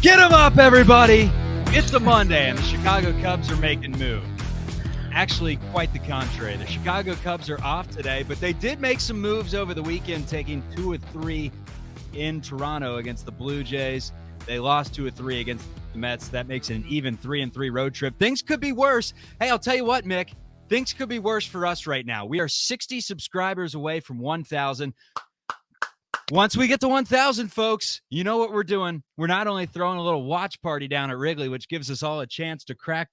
Get them up, everybody. It's a Monday, and the Chicago Cubs are making moves. Actually, quite the contrary. The Chicago Cubs are off today, but they did make some moves over the weekend, taking 2 of 3 in Toronto against the Blue Jays. They lost 2 of 3 against the Mets. That makes it an even 3-3 road trip. Things could be worse. Hey, I'll tell you what, Mick. Things could be worse for us right now. We are 60 subscribers away from 1,000. Once we get to 1,000, folks, you know what we're doing. We're not only throwing a little watch party down at Wrigley, which gives us all a chance to crack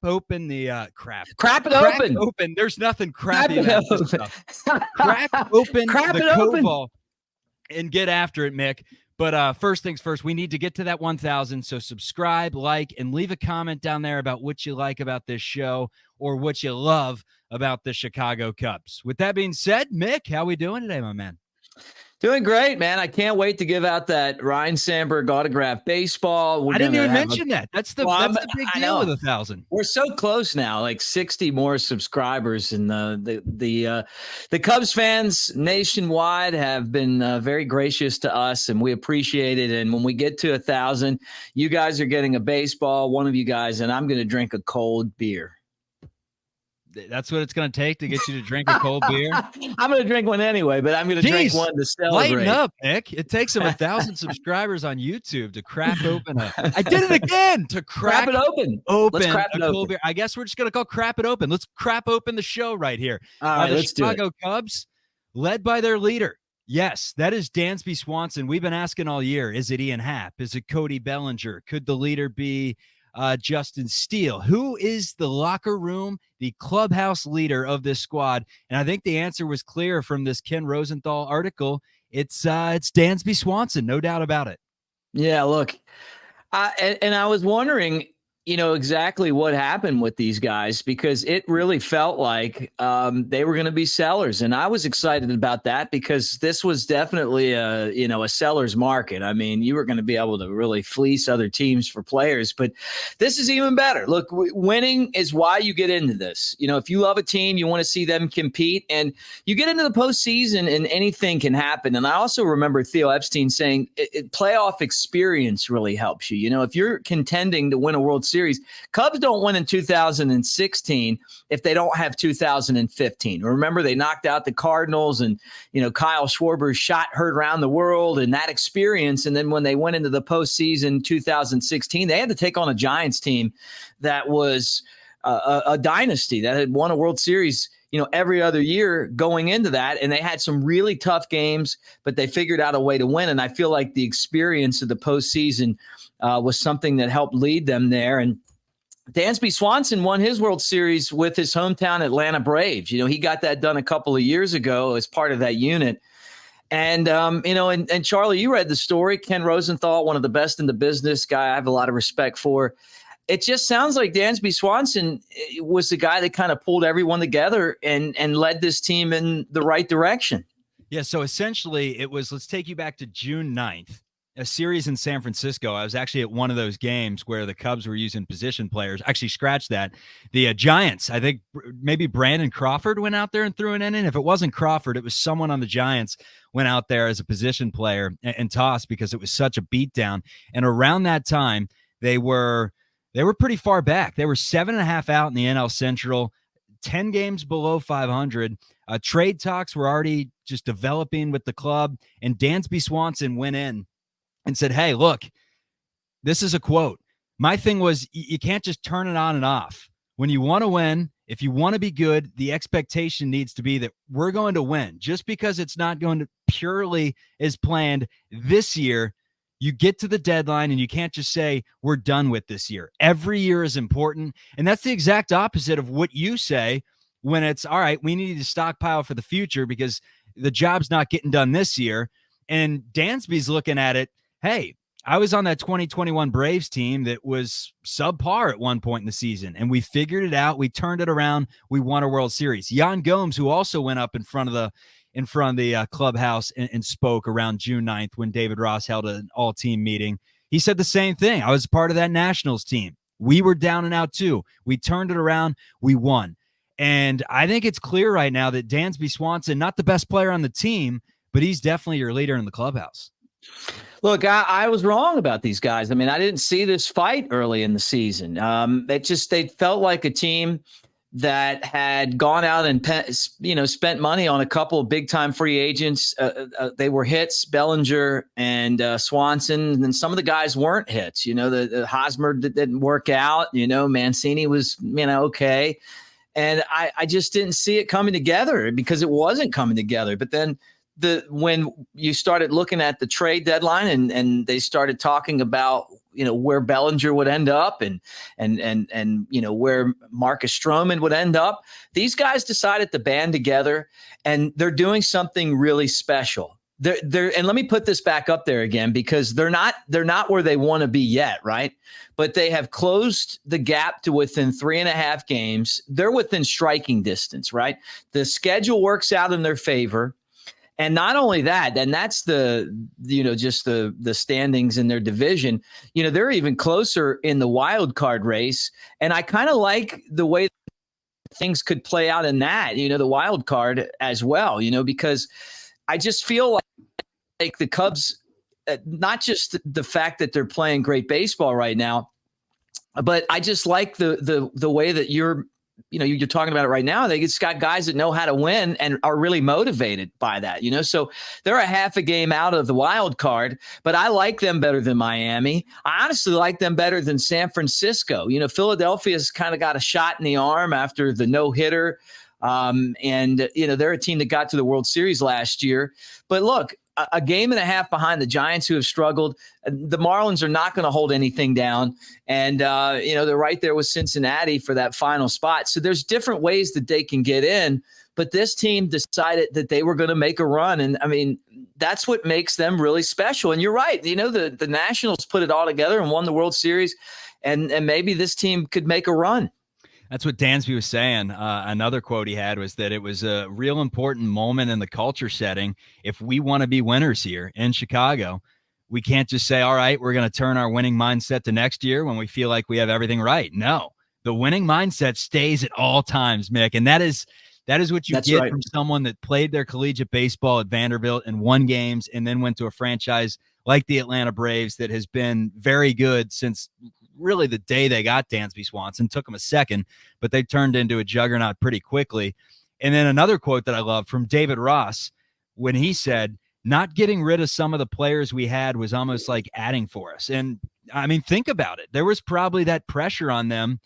open the crap it open. There's nothing crappy about this stuff. Crack open the Koval and get after it, Mick. But first things first, we need to get to that 1,000. So subscribe, like, and leave a comment down there about what you like about this show or what you love about the Chicago Cubs. With that being said, Mick, how we doing today, my man? Doing great, man. I can't wait to give out that Ryan Sandberg autographed baseball. I didn't even mention that. That's the big deal with 1,000. We're so close now, like 60 more subscribers, and the Cubs fans nationwide have been very gracious to us, and we appreciate it. And when we get to 1,000, you guys are getting a baseball, one of you guys, and I'm going to drink a cold beer. That's what it's going to take to get you to drink a cold beer? I'm going to drink one anyway, but I'm going to drink one to celebrate. Lighten up, Nick. It takes them 1,000 subscribers on YouTube to crack open I did it again! To crack it open. Let's crap it open. Beer. I guess we're just going to call crap it open. Let's crap open the show right here. All right, the Chicago Cubs, led by their leader. Yes, that is Dansby Swanson. We've been asking all year, is it Ian Happ? Is it Cody Bellinger? Could the leader be Justin Steele? Who is the locker room, the clubhouse leader of this squad? And I think the answer was clear from this Ken Rosenthal article. It's Dansby Swanson, no doubt about it. Yeah, look, and I was wondering, exactly what happened with these guys, because it really felt like they were going to be sellers. And I was excited about that because this was definitely a seller's market. I mean, you were going to be able to really fleece other teams for players, but this is even better. Look, winning is why you get into this. If you love a team, you want to see them compete, and you get into the postseason and anything can happen. And I also remember Theo Epstein saying playoff experience really helps you. If you're contending to win a World Series, Cubs don't win in 2016 if they don't have 2015. Remember, they knocked out the Cardinals, and Kyle Schwarber's shot heard around the world, and that experience. And then when they went into the postseason 2016, they had to take on a Giants team that was a dynasty that had won a World Series every other year going into that. And they had some really tough games, but they figured out a way to win. And I feel like the experience of the postseason was something that helped lead them there. And Dansby Swanson won his World Series with his hometown Atlanta Braves. He got that done a couple of years ago as part of that unit. And, and Charlie, you read the story. Ken Rosenthal, one of the best in the business, guy I have a lot of respect for. It just sounds like Dansby Swanson was the guy that kind of pulled everyone together and led this team in the right direction. Yeah, so essentially it was, let's take you back to June 9th. A series in San Francisco. I was actually at one of those games where the Cubs were using position players. Actually, scratch that. The Giants, I think maybe Brandon Crawford went out there and threw an inning. If it wasn't Crawford, it was someone on the Giants went out there as a position player and tossed because it was such a beatdown. And around that time, they were pretty far back. They were 7.5 out in the NL Central, 10 games below 500. Trade talks were already just developing with the club, and Dansby Swanson went in and said, hey, look, this is a quote. My thing was, you can't just turn it on and off. When you want to win, if you want to be good, the expectation needs to be that we're going to win. Just because it's not going to purely as planned this year, you get to the deadline and you can't just say, we're done with this year. Every year is important. And that's the exact opposite of what you say when it's, all right, we need to stockpile for the future because the job's not getting done this year. And Dansby's looking at it, hey, I was on that 2021 Braves team that was subpar at one point in the season, and we figured it out. We turned it around. We won a World Series. Jan Gomes, who also went up in front of the clubhouse and spoke around June 9th when David Ross held an all-team meeting, he said the same thing. I was part of that Nationals team. We were down and out too. We turned it around. We won. And I think it's clear right now that Dansby Swanson, not the best player on the team, but he's definitely your leader in the clubhouse. Look, I was wrong about these guys. I mean, I didn't see this fight early in the season. They felt like a team that had gone out and spent money on a couple of big time free agents. They were hits, Bellinger and Swanson, and some of the guys weren't hits. The Hosmer didn't work out. Mancini was okay, and I just didn't see it coming together because it wasn't coming together. But then when you started looking at the trade deadline and they started talking about where Bellinger would end up and where Marcus Stroman would end up, these guys decided to band together, and they're doing something really special. And let me put this back up there again, because they're not where they want to be yet, right? But they have closed the gap to within 3.5 games. They're within striking distance, right? The schedule works out in their favor. And not only that, and that's just the standings in their division, they're even closer in the wild card race. And I kind of like the way things could play out in that, the wild card as well, because I just feel like the Cubs, not just the fact that they're playing great baseball right now, but I just like the way that you're talking about it right now. They just got guys that know how to win and are really motivated by that, so they're a half a game out of the wild card, but I like them better than Miami. I honestly like them better than San Francisco. Philadelphia's kind of got a shot in the arm after the no-hitter. And they're a team that got to the World Series last year, but look, a game and a half behind the Giants, who have struggled. The Marlins are not going to hold anything down. And, they're right there with Cincinnati for that final spot. So there's different ways that they can get in. But this team decided that they were going to make a run. And, I mean, that's what makes them really special. And you're right. The Nationals put it all together and won the World Series. And maybe this team could make a run. That's what Dansby was saying. Another quote he had was that it was a real important moment in the culture setting. If we want to be winners here in Chicago, we can't just say, all right, we're going to turn our winning mindset to next year when we feel like we have everything right. No, the winning mindset stays at all times, Mick. And that is what you get from someone that played their collegiate baseball at Vanderbilt and won games and then went to a franchise like the Atlanta Braves that has been very good since really the day they got Dansby Swanson. Took them a second, but they turned into a juggernaut pretty quickly. And then another quote that I love from David Ross, when he said, not getting rid of some of the players we had was almost like adding for us. And I mean, think about it. There was probably that pressure on them.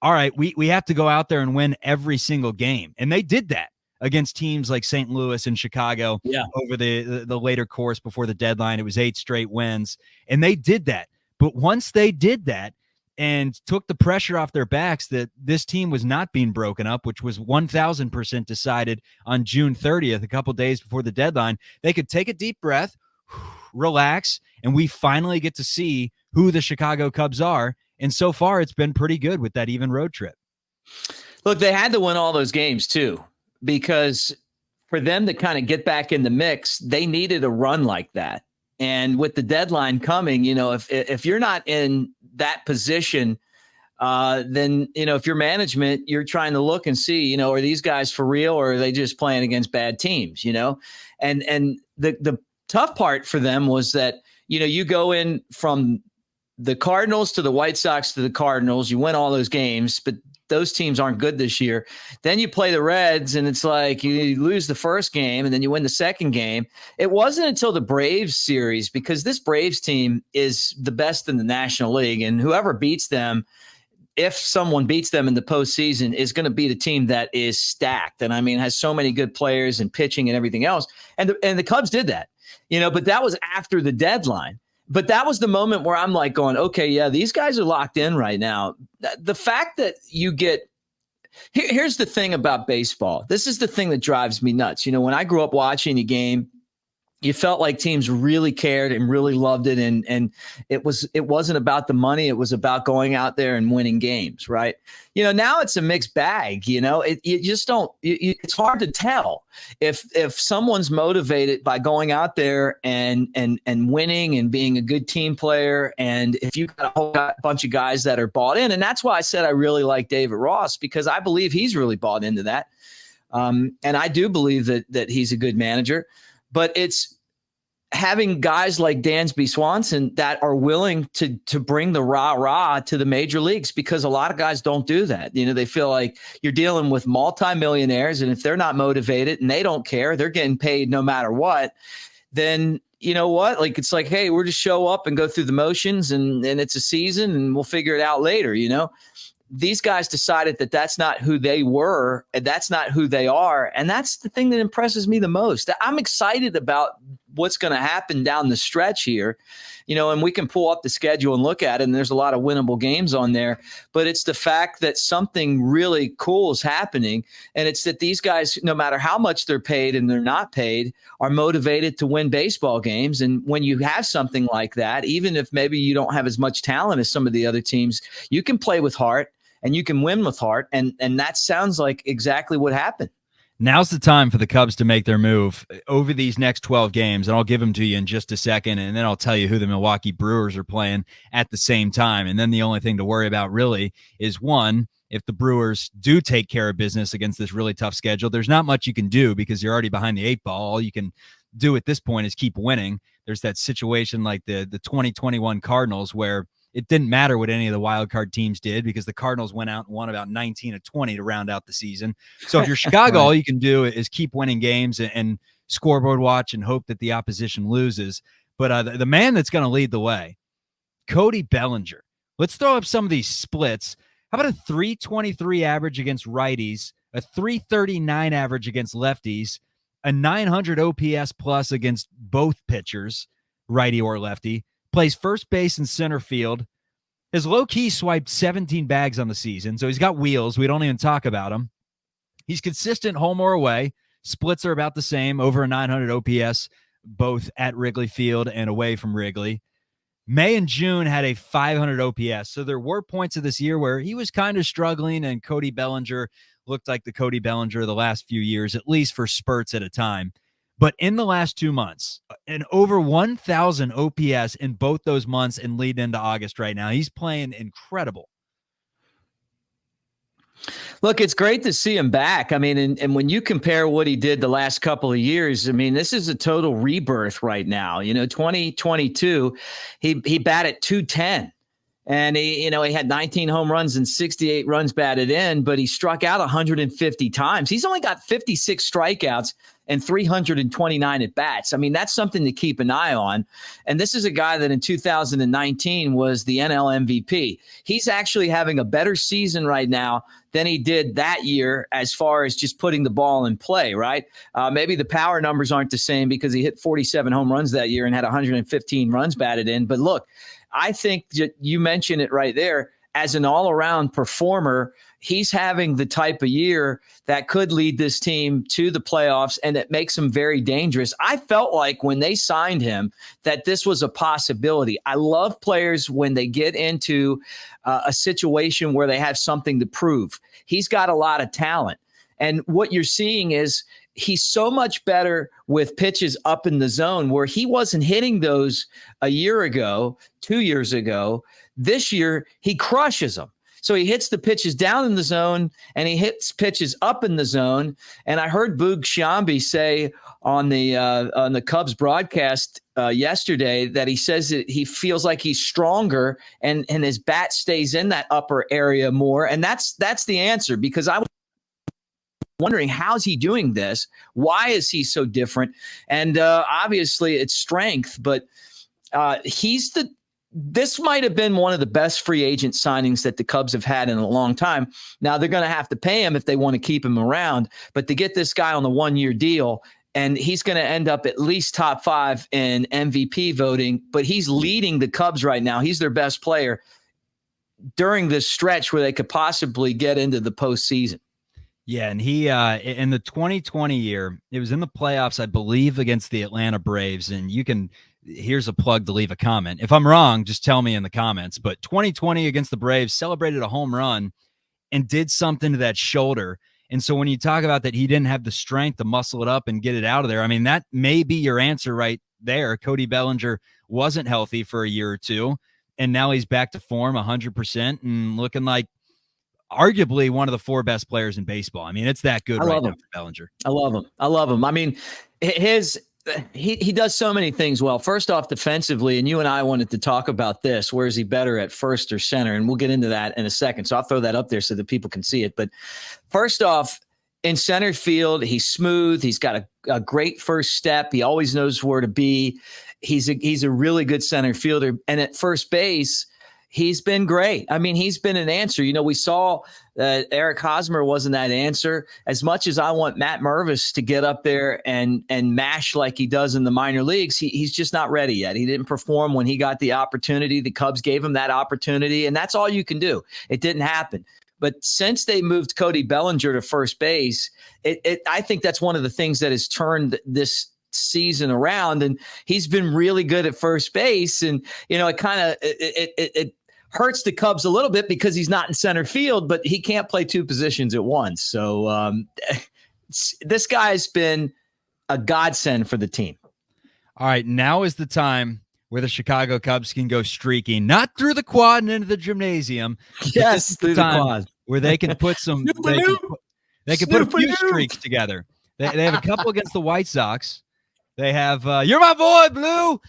All right, we have to go out there and win every single game. And they did that against teams like St. Louis and Chicago over the later course before the deadline. It was 8 straight wins, and they did that. But once they did that and took the pressure off their backs that this team was not being broken up, which was 1,000% decided on June 30th, a couple days before the deadline, they could take a deep breath, relax, and we finally get to see who the Chicago Cubs are. And so far, it's been pretty good with that even road trip. Look, they had to win all those games too, because for them to kind of get back in the mix, they needed a run like that. And with the deadline coming, if you're not in that position, then, if you're management, you're trying to look and see, are these guys for real, or are they just playing against bad teams, And the tough part for them was that, you go in from the Cardinals to the White Sox to the Cardinals, you win all those games, but those teams aren't good this year. Then you play the Reds, and it's like you lose the first game and then you win the second game. It wasn't until the Braves series, because this Braves team is the best in the National League, and whoever beats them, if someone beats them in the postseason, is going to be the team that is stacked. And I mean, has so many good players and pitching and everything else. And the Cubs did that, but that was after the deadline. But that was the moment where I'm like going, okay, yeah, these guys are locked in right now. The fact that you get – here's the thing about baseball. This is the thing that drives me nuts. When I grew up watching a game, you felt like teams really cared and really loved it. And it wasn't about the money. It was about going out there and winning games, right? Now it's a mixed bag. You just don't, it's hard to tell if someone's motivated by going out there and winning and being a good team player. And if you've got a whole bunch of guys that are bought in, and that's why I said I really like David Ross, because I believe he's really bought into that. And I do believe that he's a good manager. But it's having guys like Dansby Swanson that are willing to bring the rah-rah to the major leagues, because a lot of guys don't do that. They feel like you're dealing with multimillionaires, and if they're not motivated and they don't care, they're getting paid no matter what, then you know what? Like, it's like, hey, we're just show up and go through the motions, and it's a season and we'll figure it out later. These guys decided that that's not who they were, and that's not who they are. And that's the thing that impresses me the most. I'm excited about what's going to happen down the stretch here, and we can pull up the schedule and look at it, and there's a lot of winnable games on there, but it's the fact that something really cool is happening. And it's that these guys, no matter how much they're paid and they're not paid, are motivated to win baseball games. And when you have something like that, even if maybe you don't have as much talent as some of the other teams, you can play with heart and you can win with heart. And that sounds like exactly what happened. Now's the time for the Cubs to make their move over these next 12 games, and I'll give them to you in just a second, and then I'll tell you who the Milwaukee Brewers are playing at the same time. And then the only thing to worry about really is, one, if the Brewers do take care of business against this really tough schedule, there's not much you can do because you're already behind the 8 ball. All you can do at this point is keep winning. There's that situation like the 2021 Cardinals where it didn't matter what any of the wild card teams did because the Cardinals went out and won about 19 of 20 to round out the season. So if you're Chicago, all you can do is keep winning games and scoreboard watch and hope that the opposition loses. But the man that's going to lead the way, Cody Bellinger. Let's throw up some of these splits. How about a 323 average against righties, a 339 average against lefties, a 900 OPS plus against both pitchers, righty or lefty, plays first base and center field, has low-key swiped 17 bags on the season, so he's got wheels. We don't even talk about him. He's consistent home or away. Splits are about the same, over a 900 OPS, both at Wrigley Field and away from Wrigley. May and June had a 500 OPS, so there were points of this year where he was kind of struggling, and Cody Bellinger looked like the Cody Bellinger of the last few years, at least for spurts at a time. But in the last 2 months, and over 1,000 OPS in both those months and lead into August right now. He's playing incredible. Look, it's great to see him back. I mean, and when you compare what he did the last couple of years, I mean, this is a total rebirth right now. 2022, he batted .210. And he had 19 home runs and 68 runs batted in, but he struck out 150 times. He's only got 56 strikeouts and 329 at bats. I mean, that's something to keep an eye on. And this is a guy that in 2019 was the NL MVP. He's actually having a better season right now than he did that year as far as just putting the ball in play, right? Maybe the power numbers aren't the same because he hit 47 home runs that year and had 115 runs batted in. But look, I think you mentioned it right there. As an all-around performer, he's having the type of year that could lead this team to the playoffs, and it makes him very dangerous. I felt like when they signed him that this was a possibility. I love players when they get into a situation where they have something to prove. He's got a lot of talent. And what you're seeing is he's so much better with pitches up in the zone where he wasn't hitting those a year ago, 2 years ago. This year, he crushes them. So he hits the pitches down in the zone and he hits pitches up in the zone. And I heard Boog Sciambi say on the Cubs broadcast yesterday that he says that he feels like he's stronger and his bat stays in that upper area more. And that's the answer, because I was wondering, how's he doing this? Why is he so different? And obviously it's strength, but this might have been one of the best free agent signings that the Cubs have had in a long time. Now they're going to have to pay him if they want to keep him around, but to get this guy on the 1-year deal, and he's going to end up at least top 5 in MVP voting, but he's leading the Cubs right now. He's their best player during this stretch where they could possibly get into the postseason. Yeah, and he in the 2020 year, it was in the playoffs, I believe, against the Atlanta Braves, and here's a plug to leave a comment. If I'm wrong, just tell me in the comments. But 2020 against the Braves, celebrated a home run and did something to that shoulder. And so when you talk about that he didn't have the strength to muscle it up and get it out of there, I mean, that may be your answer right there. Cody Bellinger wasn't healthy for a year or two, and now he's back to form 100% and looking like arguably one of the 4 best players in baseball. I mean, it's that good right now for Bellinger. I love him. I mean, his he does so many things well. First off, defensively, and you and I wanted to talk about this. Where is he better at first or center? And we'll get into that in a second. So I'll throw that up there so that people can see it. But first off, in center field, he's smooth. He's got a great first step. He always knows where to be. He's a really good center fielder. And at first base, he's been great. I mean, he's been an answer. You know, we saw that Eric Hosmer wasn't that answer. As much as I want Matt Mervis to get up there and mash like he does in the minor leagues, he's just not ready yet. He didn't perform when he got the opportunity. The Cubs gave him that opportunity, and that's all you can do. It didn't happen. But since they moved Cody Bellinger to first base, I think that's one of the things that has turned this season around, and he's been really good at first base. And you know, it hurts the Cubs a little bit because he's not in center field, but he can't play two positions at once. So this guy's been a godsend for the team. All right, now is the time where the Chicago Cubs can go streaking, not through the quad and into the gymnasium. Yes, through the quad, where they can put some. They can put a few streaks together. They have a couple against the White Sox. They have you're my boy, Blue.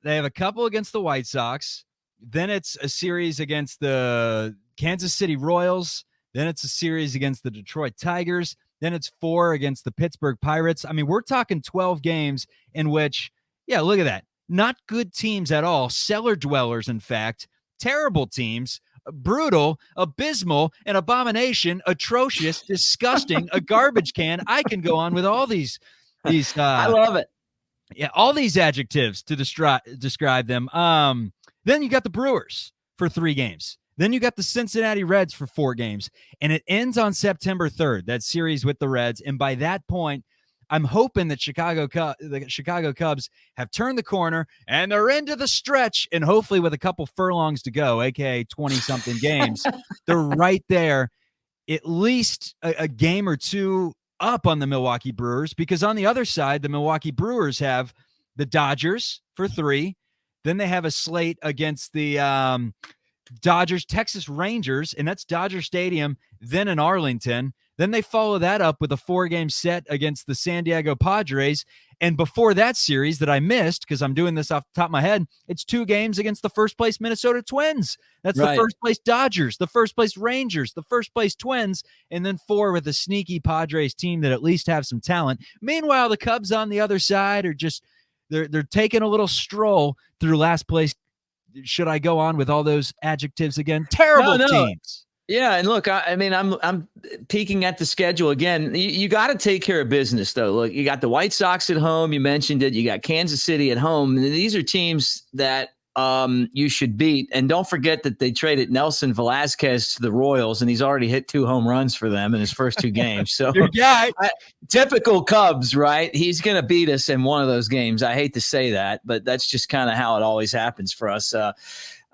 They have a couple against the White Sox. Then it's a series against the Kansas City Royals. Then it's a series against the Detroit Tigers. Then it's 4 against the Pittsburgh Pirates. I mean, we're talking 12 games in which, yeah, look at that. Not good teams at all. Cellar dwellers, in fact. Terrible teams. Brutal, abysmal, an abomination, atrocious, disgusting, a garbage can. I can go on with all these I love it. Yeah, all these adjectives to describe them. Then you got the Brewers for 3 games. Then you got the Cincinnati Reds for 4 games. And it ends on September 3rd, that series with the Reds. And by that point, I'm hoping that the Chicago Cubs have turned the corner and they're into the stretch. And hopefully with a couple furlongs to go, aka 20-something games, they're right there, at least a game or two up on the Milwaukee Brewers. Because on the other side, the Milwaukee Brewers have the Dodgers for 3. Then they have a slate against the Dodgers, Texas Rangers, and that's Dodger Stadium, then in Arlington. Then they follow that up with a 4-game set against the San Diego Padres. And before that series that I missed, because I'm doing this off the top of my head, it's 2 games against the first-place Minnesota Twins. That's right. The first-place Dodgers, the first-place Rangers, the first-place Twins, and then 4 with a sneaky Padres team that at least have some talent. Meanwhile, the Cubs on the other side are just they're taking a little stroll through last place. Should I go on with all those adjectives again? Terrible teams. Yeah, and look, I mean, I'm peeking at the schedule again. You got to take care of business, though. Look, you got the White Sox at home. You mentioned it. You got Kansas City at home. And these are teams that you should beat. And don't forget that they traded Nelson Velasquez to the Royals, and he's already hit 2 home runs for them in his first 2 games. So typical Cubs, right? He's going to beat us in one of those games. I hate to say that, but that's just kind of how it always happens for us.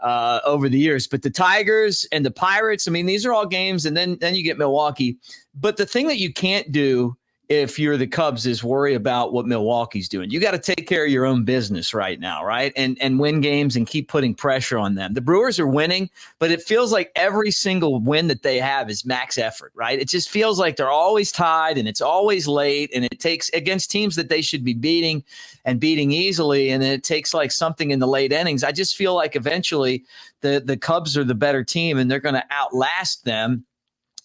Over the years. But the Tigers and the Pirates, I mean, these are all games, and then you get Milwaukee. But the thing that you can't do if you're the Cubs is worry about what Milwaukee's doing. You got to take care of your own business right now, right? And win games and keep putting pressure on them. The Brewers are winning, but it feels like every single win that they have is max effort, right? It just feels like they're always tied and it's always late, and it takes against teams that they should be beating and beating easily, and it takes like something in the late innings. I just feel like eventually the Cubs are the better team and they're going to outlast them.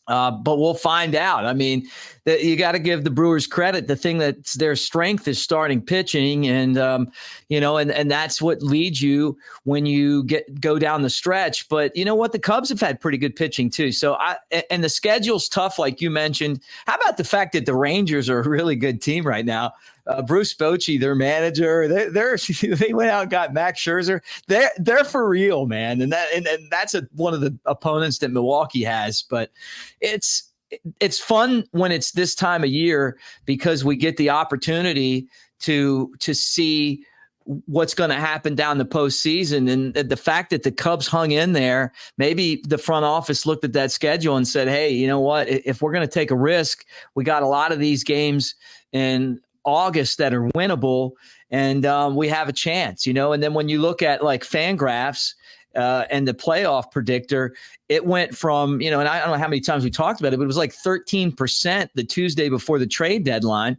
But we'll find out. I mean, you got to give the Brewers credit. The thing that's their strength is starting pitching, and and that's what leads you when you go down the stretch. But you know what? The Cubs have had pretty good pitching too. So and the schedule's tough, like you mentioned. How about the fact that the Rangers are a really good team right now? Bruce Bochy, their manager, they went out and got Max Scherzer. They're for real, man, and that's one of the opponents that Milwaukee has. But it's fun when it's this time of year because we get the opportunity to see what's going to happen down the postseason. And the fact that the Cubs hung in there, maybe the front office looked at that schedule and said, hey, you know what? If we're going to take a risk, we got a lot of these games in August that are winnable, and we have a chance, And then when you look at like Fangraphs and the playoff predictor, it went from, and I don't know how many times we talked about it, but it was like 13% the Tuesday before the trade deadline.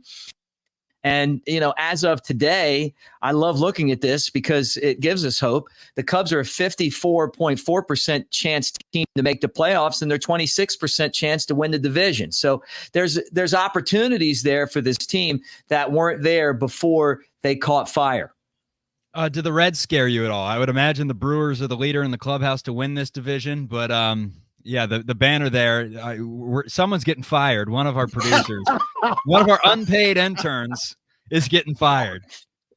And, as of today, I love looking at this because it gives us hope. The Cubs are a 54.4% chance team to make the playoffs, and they're 26% chance to win the division. So there's opportunities there for this team that weren't there before they caught fire. Do the Reds scare you at all? I would imagine the Brewers are the leader in the clubhouse to win this division, but yeah, the banner there, someone's getting fired. One of our producers, one of our unpaid interns is getting fired.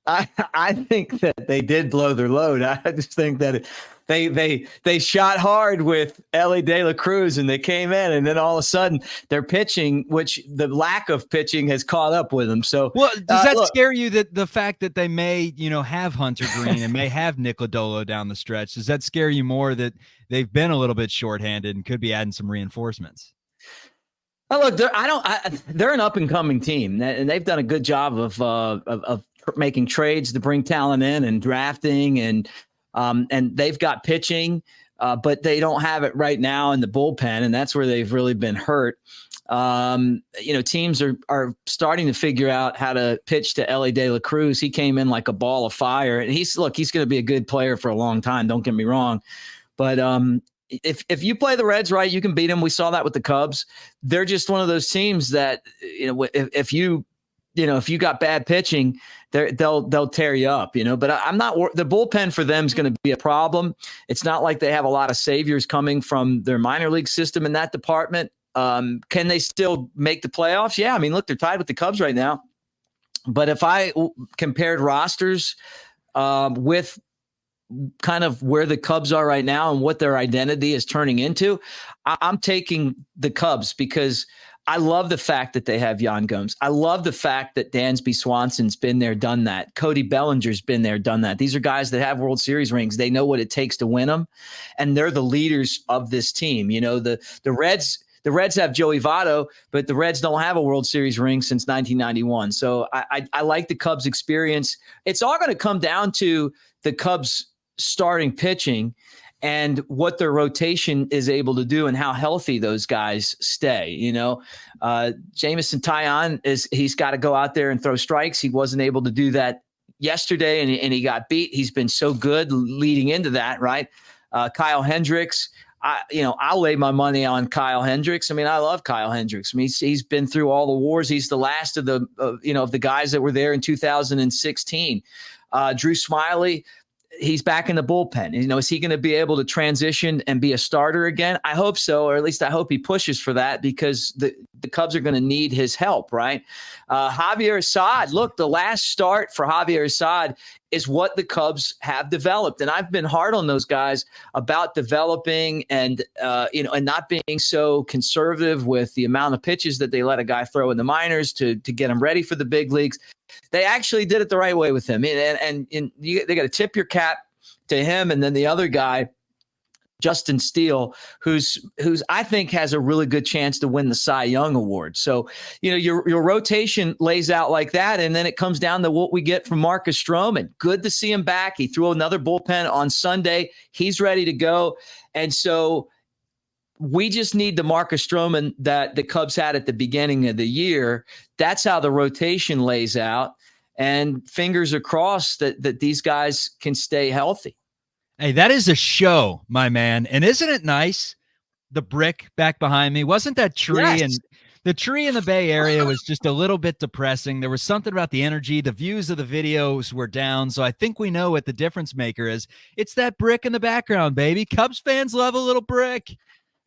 I think that they did blow their load. I just think that they shot hard with Ellie De La Cruz, and they came in, and then all of a sudden they're pitching, which the lack of pitching has caught up with them. So, well, does that scare you, that the fact that they may, have Hunter Green and may have Nick Lodolo down the stretch? Does that scare you more that they've been a little bit shorthanded and could be adding some reinforcements? Oh, look, they're an up and coming team, and they've done a good job of making trades to bring talent in and drafting, and they've got pitching, but they don't have it right now in the bullpen, and that's where they've really been hurt. Teams are starting to figure out how to pitch to Ellie De La Cruz. He came in like a ball of fire, and he's going to be a good player for a long time. Don't get me wrong, but if you play the Reds right, you can beat them. We saw that with the Cubs. They're just one of those teams that, if you got bad pitching, they'll tear you up, but I'm not, the bullpen for them is going to be a problem. It's not like they have a lot of saviors coming from their minor league system in that department. Can they still make the playoffs? Yeah. I mean, look, they're tied with the Cubs right now, but if I compared rosters, with kind of where the Cubs are right now and what their identity is turning into, I'm taking the Cubs because I love the fact that they have Yan Gomes. I love the fact that Dansby Swanson's been there, done that. Cody Bellinger's been there, done that. These are guys that have World Series rings. They know what it takes to win them, and they're the leaders of this team. The Reds have Joey Votto, but the Reds don't have a World Series ring since 1991. So I like the Cubs' experience. It's all going to come down to the Cubs starting pitching and what their rotation is able to do and how healthy those guys stay. Jameson Taillon he's got to go out there and throw strikes. He wasn't able to do that yesterday, and he got beat. He's been so good leading into that, right? Kyle Hendricks, I'll lay my money on Kyle Hendricks. I mean, I love Kyle Hendricks. I mean, he's been through all the wars. He's the last of the guys that were there in 2016. Drew Smyly, he's back in the bullpen. Is he going to be able to transition and be a starter again? I hope so, or at least I hope he pushes for that, because the Cubs are going to need his help, right? Javier Assad, look, the last start for Javier Assad is what the Cubs have developed. And I've been hard on those guys about developing and not being so conservative with the amount of pitches that they let a guy throw in the minors to get him ready for the big leagues. They actually did it the right way with him. And they got to tip your cap to him. And then the other guy, Justin Steele, who's I think has a really good chance to win the Cy Young Award. So, your rotation lays out like that. And then it comes down to what we get from Marcus Stroman. Good to see him back. He threw another bullpen on Sunday. He's ready to go. And so we just need the Marcus Stroman that the Cubs had at the beginning of the year. That's how the rotation lays out. And fingers are crossed that these guys can stay healthy. Hey, that is a show, my man. And isn't it nice? The brick back behind me. Wasn't that tree? Yes. And the tree in the Bay Area was just a little bit depressing. There was something about the energy. The views of the videos were down. So I think we know what the difference maker is. It's that brick in the background, baby. Cubs fans love a little brick.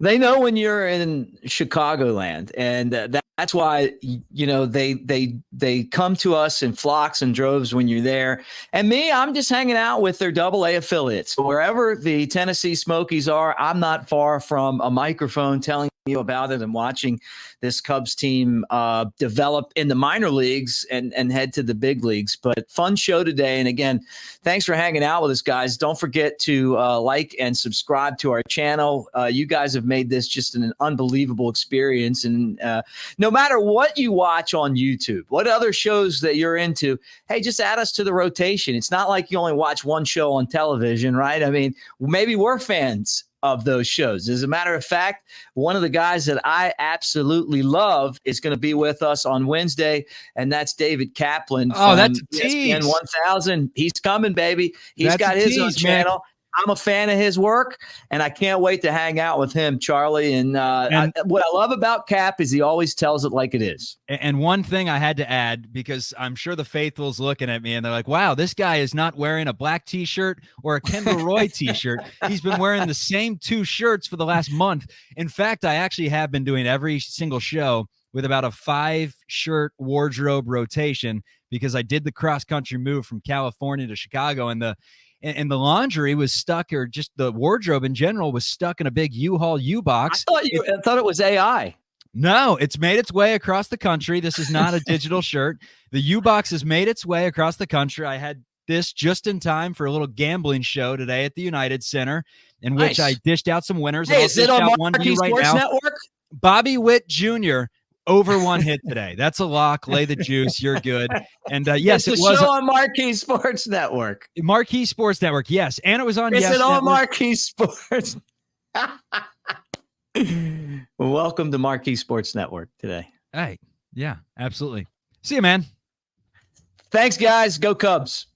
They know when you're in Chicagoland, and that's why they come to us in flocks and droves when you're there. And me, I'm just hanging out with their AA affiliates. Wherever the Tennessee Smokies are, I'm not far from a microphone telling you about it and watching this Cubs team develop in the minor leagues and head to the big leagues. But fun show today. And again, thanks for hanging out with us, guys. Don't forget to like and subscribe to our channel. You guys have made this just an unbelievable experience. And no matter what you watch on YouTube, what other shows that you're into, hey, just add us to the rotation. It's not like you only watch one show on television, right? I mean, maybe we're fans of those shows. As a matter of fact, one of the guys that I absolutely love is going to be with us on Wednesday, and that's David Kaplan from that's a ESPN tease. 1000. He's coming, baby. He's got his own channel. I'm a fan of his work, and I can't wait to hang out with him, Charlie. And what I love about Cap is he always tells it like it is. And one thing I had to add, because I'm sure the faithful's looking at me and they're like, wow, this guy is not wearing a black T-shirt or a Kendall Roy T-shirt. He's been wearing the same 2 shirts for the last month. In fact, I actually have been doing every single show with about a 5-shirt wardrobe rotation because I did the cross-country move from California to Chicago, and the laundry was stuck, or just the wardrobe in general was stuck in a big U-Haul U-box. I thought it was AI. No, it's made its way across the country. This is not a digital shirt. The U-box has made its way across the country. I had this just in time for a little gambling show today at the United Center, in which I dished out some winners. Hey, is it on Marquee Sports Network? Bobby Witt Jr. over 1 hit today. That's a lock. Lay the juice. You're good. And yes, it was show on Marquee Sports Network. Marquee Sports Network, yes. And it was on Is Yes it on Network. Marquee Sports? Welcome to Marquee Sports Network today. Hey, yeah, absolutely. See you, man. Thanks, guys. Go Cubs.